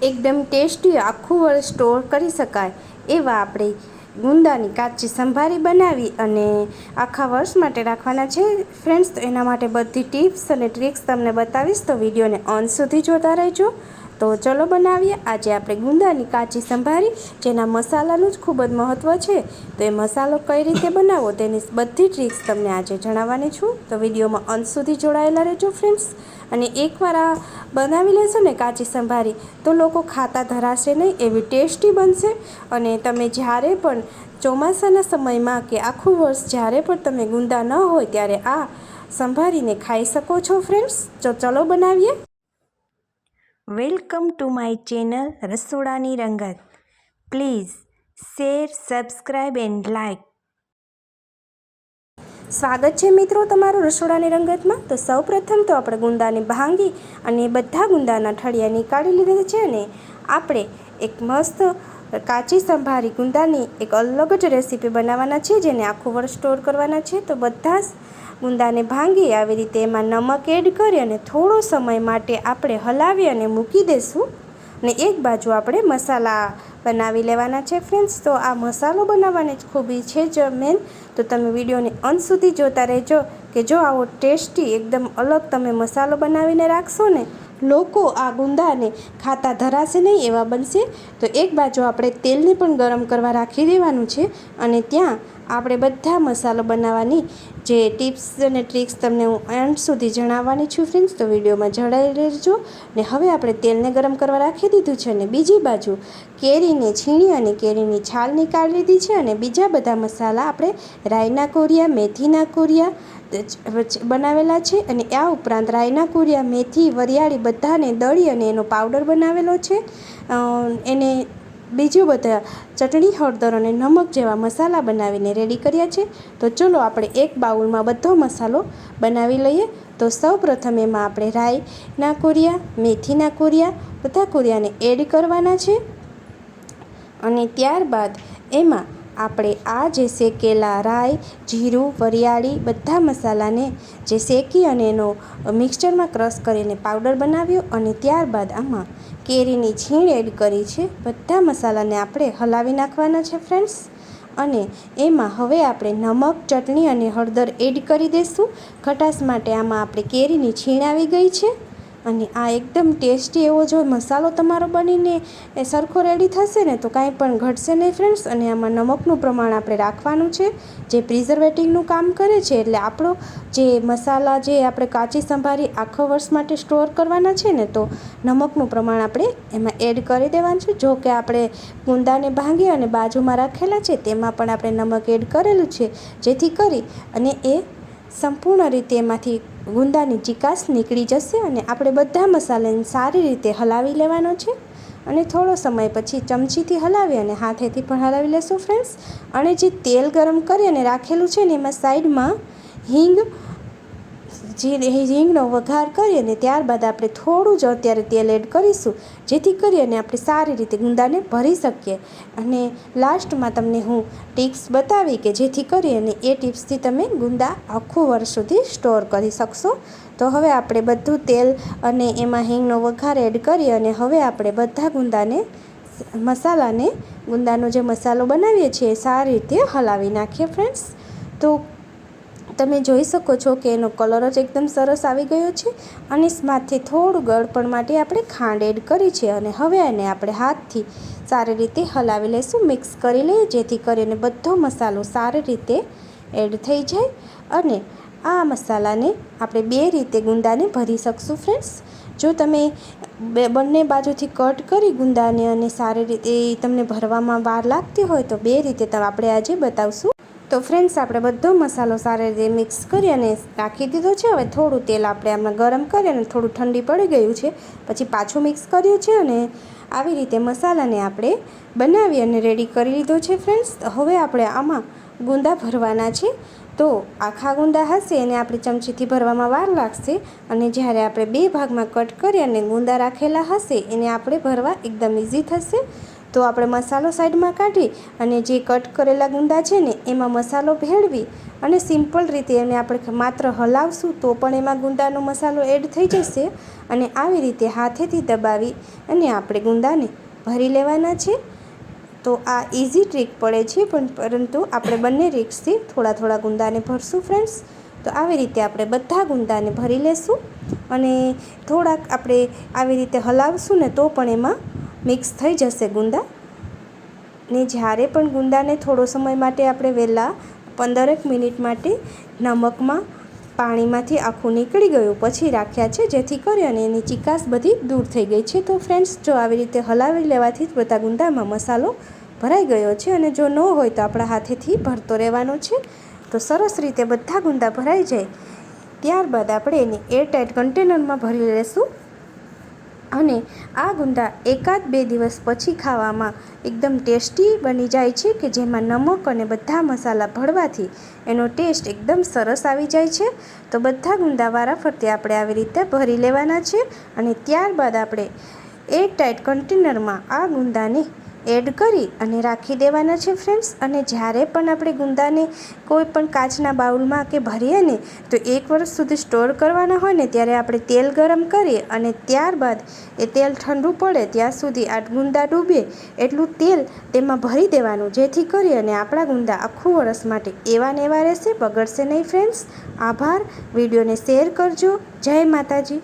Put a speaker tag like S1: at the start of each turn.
S1: એકદમ ટેસ્ટી આખું વર્ષ સ્ટોર કરી શકાય એવા આપણે ગુંદાની કાચી સંભારી બનાવી અને આખા વર્ષ માટે રાખવાના છે ફ્રેન્ડ્સ. તો એના માટે બધી ટિપ્સ અને ટ્રિક્સ તમને બતાવીશ, તો વિડીયોને અંત સુધી જોતા રહેજો. તો ચલો બનાવીએ આજે આપણે ગુંદાની કાચી સંભારી, જેના મસાલાનું જ ખૂબ જ મહત્ત્વ છે. તો એ મસાલો કઈ રીતે બનાવવો તેની બધી ટ્રિક્સ તમને આજે જણાવવાની છું. તો વિડીયોમાં અંત સુધી જોડાયેલા રહેજો ફ્રેન્ડ્સ. અને એકવાર આ બનાવી લેશો ને કાચી સંભારી, તો લોકો ખાતા ધરાશે નહીં, એવી ટેસ્ટી બનશે. અને તમે જ્યારે પણ ચોમાસાના સમયમાં કે આખું વર્ષ જ્યારે પણ તમે ગુંદા ન હોય ત્યારે આ સંભારીને ખાઈ શકો છો ફ્રેન્ડ્સ. તો ચલો બનાવીએ. વેલકમ ટુ માય ચેનલ રસોડાની રંગત. Please share, subscribe and like. સ્વાગત છે મિત્રો તમારું રસોડાની રંગતમાં. તો સૌપ્રથમ તો આપણે ગુંદાને ભાંગી અને બધા ગુંદાના ઠળિયા નીકાળી લીધા છે. અને આપણે એક મસ્ત કાચી સંભારી ગુંદાની એક અલગ જ રેસીપી બનાવવાના છે, જેને આખું વર્ષ સ્ટોર કરવાના છે. તો બધા જ ગુંદાને ભાંગી આવી રીતે એમાં નમક એડ કરી અને થોડો સમય માટે આપણે હલાવી અને મૂકી દઈશું. અને એક બાજુ આપણે મસાલા બનાવી લેવાના છે ફ્રેન્ડ્સ. તો આ મસાલો બનાવવાની જ ખૂબી છે જ મેન. તો તમે વિડીયોને અંત સુધી જોતા રહેજો કે જો આવો ટેસ્ટી એકદમ અલગ તમે મસાલો બનાવીને રાખશો ને, લોકો આ ગુંદાને ખાતા ધરાશે નહીં એવા બનશે. તો એક બાજુ આપણે તેલને પણ ગરમ કરવા રાખી દેવાનું છે. અને ત્યાં આપણે બધા મસાલો બનાવવાની જે ટિપ્સ અને ટ્રિક્સ તમને હું એન્ડ સુધી જણાવવાની છું ફ્રેન્ડ્સ. તો વિડીયોમાં જોડાઈ રહેજો. ને હવે આપણે તેલને ગરમ કરવા રાખી દીધું છે. અને બીજી બાજુ કેરીને છીણી અને કેરીની છાલ નીકાળી લીધી છે. અને બીજા બધા મસાલા આપણે રાઈના કોરિયા, મેથીના કોરિયા બનાવેલા છે. અને આ ઉપરાંત રાઈના કોરિયા, મેથી, વરિયાળી બધાને દળી અને એનો પાવડર બનાવેલો છે. એને બીજું બધા ચટણી, હળદર અને નમક જેવા મસાલા બનાવીને રેડી કર્યા છે. તો ચલો આપણે એક બાઉલમાં બધો મસાલો બનાવી લઈએ. તો સૌ પ્રથમ એમાં આપણે રાઈના કોરિયા, મેથીના કોરિયા બધા કોરિયાને એડ કરવાના છે. અને ત્યારબાદ એમાં આપણે આ જે શેકેલા રાઈ, જીરું, વરિયાળી બધા મસાલાને જે શેકી અને એનો મિક્સચરમાં ક્રશ કરીને પાવડર બનાવ્યો. અને ત્યારબાદ આમાં કેરીની છીણ એડ કરી છે. બધા મસાલાને આપણે હલાવી નાખવાના છે ફ્રેન્ડ્સ. અને એમાં હવે આપણે નમક, ચટણી અને હળદર એડ કરી દઈશું. ખટાશ માટે આમાં આપણે કેરીની છીણ આવી ગઈ છે. અને આ એકદમ ટેસ્ટી એવો જો મસાલો તમારો બનીને એ સરખો રેડી થશે ને, તો કાંઈ પણ ઘટશે નહીં ફ્રેન્ડ્સ. અને આમાં નમકનું પ્રમાણ આપણે રાખવાનું છે, જે પ્રિઝર્વેટિવનું કામ કરે છે. એટલે આપણો જે મસાલા જે આપણે કાચી સંભારી આખો વર્ષ માટે સ્ટોર કરવાના છે ને, તો નમકનું પ્રમાણ આપણે એમાં એડ કરી દેવાનું છે. જો કે આપણે ગુંદાને ભાંગી અને બાજુમાં રાખેલા છે તેમાં પણ આપણે નમક એડ કરેલું છે, જેથી કરી અને એ સંપૂર્ણ રીતે એમાંથી ગુંદાની ચીકાશ નીકળી જશે. અને આપણે બધા મસાલાને સારી રીતે હલાવી લેવાનો છે. અને થોડો સમય પછી ચમચીથી હલાવી અને હાથેથી પણ હલાવી લેશું ફ્રેન્ડ્સ. અને જે તેલ ગરમ કરી અને રાખેલું છે ને, એમાં સાઈડમાં હિંગનો વઘાર કરી અને ત્યારબાદ આપણે થોડું જ અત્યારે તેલ એડ કરીશું, જેથી કરી અને આપણે સારી રીતે ગુંદાને ભરી શકીએ. અને લાસ્ટમાં તમને હું ટિપ્સ બતાવી કે જેથી કરી અને એ ટિપ્સથી તમે ગુંદા આખું વર્ષ સુધી સ્ટોર કરી શકશો. તો હવે આપણે બધું તેલ અને એમાં હિંગનો વઘાર એડ કરી અને હવે આપણે બધા ગુંદાનો જે મસાલો બનાવીએ છીએ એ સારી રીતે હલાવી નાખીએ ફ્રેન્ડ્સ. તો તમે જોઈ શકો છો કે એનો કલર જ એકદમ સરસ આવી ગયો છે. અને એમાંથી થોડું ગળપણ માટે આપણે ખાંડ એડ કરી છે. અને હવે એને આપણે હાથથી સારી રીતે હલાવી લઈશું, મિક્સ કરી લઈએ, જેથી કરીને બધો મસાલો સારી રીતે એડ થઈ જાય. અને આ મસાલાને આપણે બે રીતે ગુંદાને ભરી શકશું ફ્રેન્ડ્સ. જો તમે બંને બાજુથી કટ કરી ગુંદાને અને સારી રીતે તમને ભરવામાં વાર લાગતી હોય તો બે રીતે આપણે આજે બતાવશું. તો ફ્રેન્ડ્સ આપણે બધો મસાલો સારી રીતે મિક્સ કરી અને રાખી દીધો છે. હવે થોડું તેલ આપણે આમાં ગરમ કરી અને થોડું ઠંડી પડી ગયું છે પછી પાછું મિક્સ કર્યું છે. અને આવી રીતે મસાલાને આપણે બનાવી અને રેડી કરી લીધો છે ફ્રેન્ડ્સ. હવે આપણે આમાં ગુંદા ભરવાના છે. તો આખા ગુંદા હશે એને આપણે ચમચીથી ભરવામાં વાર લાગશે. અને જ્યારે આપણે બે ભાગમાં કટ કરી અને ગુંદા રાખેલા હશે એને આપણે ભરવા એકદમ ઇઝી થશે. તો આપણે મસાલો સાઈડમાં કાઢી અને જે કટ કરેલા ગુંદા છે ને એમાં મસાલો ભેળવી અને સિમ્પલ રીતે એને આપણે માત્ર હલાવશું તો પણ એમાં ગુંદાનો મસાલો એડ થઈ જશે. અને આવી રીતે હાથેથી દબાવી અને આપણે ગુંદાને ભરી લેવાના છે. તો આ ઇઝી ટ્રીક પડે છે, પરંતુ આપણે બંને રીક્સથી થોડા ગુંદાને ભરશું ફ્રેન્ડ્સ. તો આવી રીતે આપણે બધા ગુંદાને ભરી લેશું અને થોડાક આપણે આવી રીતે હલાવશું ને તો પણ એમાં મિક્સ થઈ જશે ગુંદા. ને જ્યારે પણ ગુંદાને થોડો સમય માટે આપણે વહેલા 15 મિનિટ માટે નમકમાં પાણીમાંથી આખું નીકળી ગયું પછી રાખ્યા છે, જેથી કરી અને એની ચીકાશ બધી દૂર થઈ ગઈ છે. તો ફ્રેન્ડ્સ, જો આવી રીતે હલાવી લેવાથી જ બધા ગુંદામાં મસાલો ભરાઈ ગયો છે અને જો ન હોય તો આપણા હાથેથી ભરતો રહેવાનો છે. તો સરસ રીતે બધા ગુંદા ભરાઈ જાય ત્યારબાદ આપણે એને એરટાઇટ કન્ટેનરમાં ભરી લેશું. અને આ ગુંદા 1-2 દિવસ પછી ખાવામાં એકદમ ટેસ્ટી બની જાય છે, કે જેમાં નમક અને બધા મસાલા ભળવાથી એનો ટેસ્ટ એકદમ સરસ આવી જાય છે. તો બધા ગુંદા વારાફરતે આપણે આવી રીતે ભરી લેવાના છે અને ત્યારબાદ આપણે એરટાઇટ કન્ટેનરમાં આ ગુંદાને એડ કરી અને રાખી દેવાના છે ફ્રેન્ડ્સ. અને જ્યારે પણ આપણે ગુંદાને કોઈ પણ કાચના બાઉલમાં કે ભરીએ ને તો 1 વર્ષ સુધી સ્ટોર કરવાના હોય ને ત્યારે આપણે તેલ ગરમ કરીએ અને ત્યારબાદ એ તેલ ઠંડુ પડે ત્યાં સુધી આ ગુંદા ડૂબે એટલું તેલ તેમાં ભરી દેવાનું, જેથી કરી અને આપણા ગુંદા આખું વર્ષ માટે એવા ને એવા રહેશે, બગડશે નહીં ફ્રેન્ડ્સ. આભાર. વિડીયોને શેર કરજો. જય માતાજી.